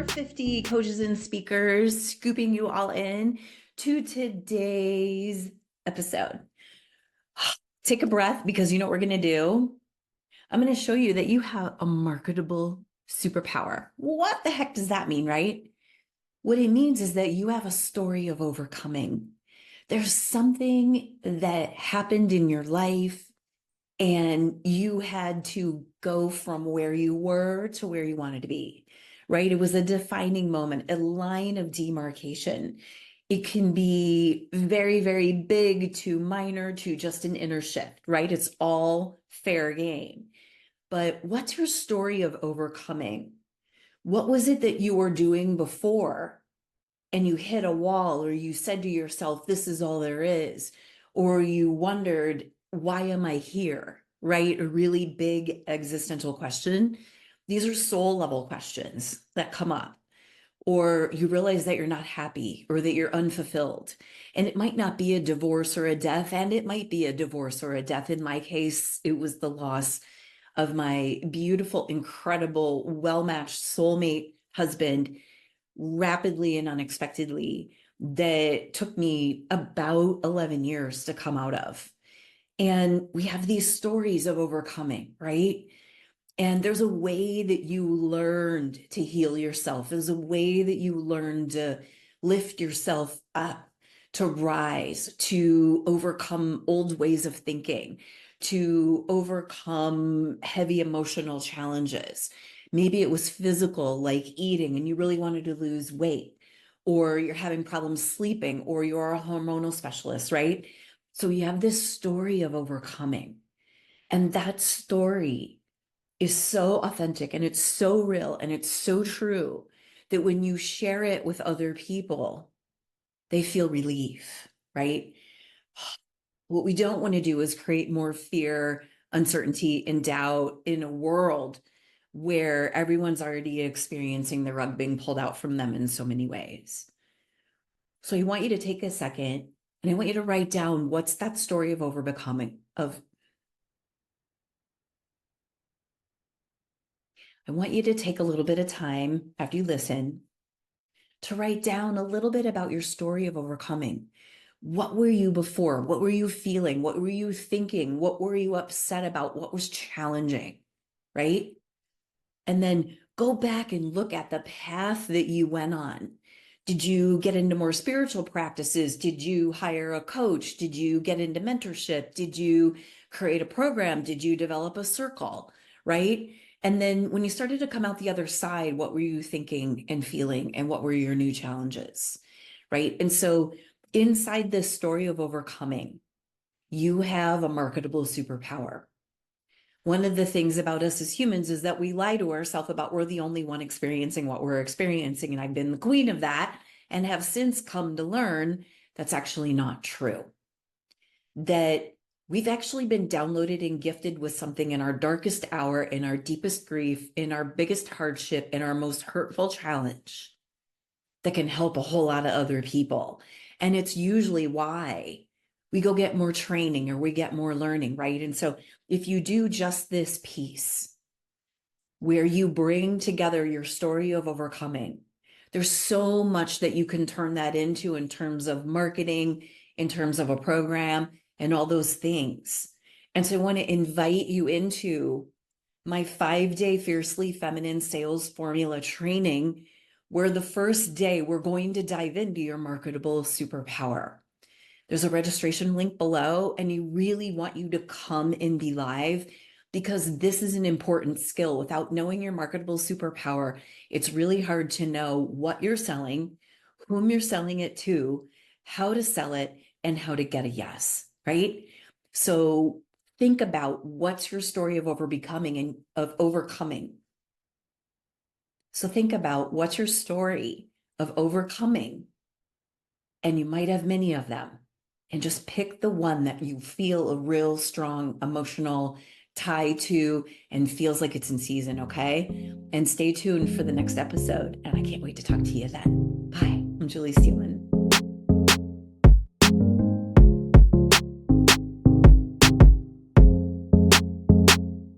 over 50 coaches and speakers, scooping you all in to today's episode. Take a breath, because you know what we're going to do? I'm going to show you that you have a marketable superpower. What the heck does that mean, right? What it means is that you have a story of overcoming. There's something that happened in your life, and you had to go from where you were to where you wanted to be, right? It was a defining moment, a line of demarcation. It can be very, very big to minor to just an inner shift, right? It's all fair game. But what's your story of overcoming? What was it that you were doing before and you hit a wall, or you said to yourself, this is all there is, or you wondered, why am I here? Right? A really big existential question. These are soul level questions that come up. Or you realize that you're not happy, or that you're unfulfilled. And it might not be a divorce or a death, and it might be a divorce or a death. In my case, it was the loss of my beautiful, incredible, well-matched soulmate husband, rapidly and unexpectedly, that took me about 11 years to come out of. And we have these stories of overcoming, right? And there's a way that you learned to heal yourself. There's a way that you learned to lift yourself up, to rise, to overcome old ways of thinking, to overcome heavy emotional challenges. Maybe it was physical, like eating, and you really wanted to lose weight, or you're having problems sleeping, or you're a hormonal specialist, right? So you have this story of overcoming. And that story is so authentic, and it's so real, and it's so true that when you share it with other people, they feel relief, right? What we don't want to do is create more fear, uncertainty, and doubt in a world where everyone's already experiencing the rug being pulled out from them in so many ways. So I want you to take a second, and I want you to write down, what's that story of overcoming, I want you to take a little bit of time after you listen to write down a little bit about your story of overcoming. What were you before? What were you feeling? What were you thinking? What were you upset about? What was challenging, right? And then go back and look at the path that you went on. Did you get into more spiritual practices? Did you hire a coach? Did you get into mentorship? Did you create a program? Did you develop a circle, right? And then when you started to come out the other side, what were you thinking and feeling, and what were your new challenges, right? And so inside this story of overcoming, you have a marketable superpower. One of the things about us as humans is that we lie to ourselves about we're the only one experiencing what we're experiencing. And I've been the queen of that, and have since come to learn that's actually not true. That we've actually been downloaded and gifted with something in our darkest hour, in our deepest grief, in our biggest hardship, in our most hurtful challenge, that can help a whole lot of other people. And it's usually why we go get more training, or we get more learning, right? And so if you do just this piece where you bring together your story of overcoming, there's so much that you can turn that into in terms of marketing, in terms of a program, and all those things. And so I want to invite you into my 5-day Fiercely Feminine Sales Formula training, where the first day we're going to dive into your marketable superpower. There's a registration link below, and you really want you to come and be live, because this is an important skill. Without knowing your marketable superpower, it's really hard to know what you're selling, whom you're selling it to, how to sell it, and how to get a yes, right? So think about, what's your story of overcoming and of overcoming. So think about, what's your story of overcoming? And you might have many of them. And just pick the one that you feel a real strong emotional tie to and feels like it's in season, okay? And stay tuned for the next episode. And I can't wait to talk to you then. Bye. I'm Julie Steelman.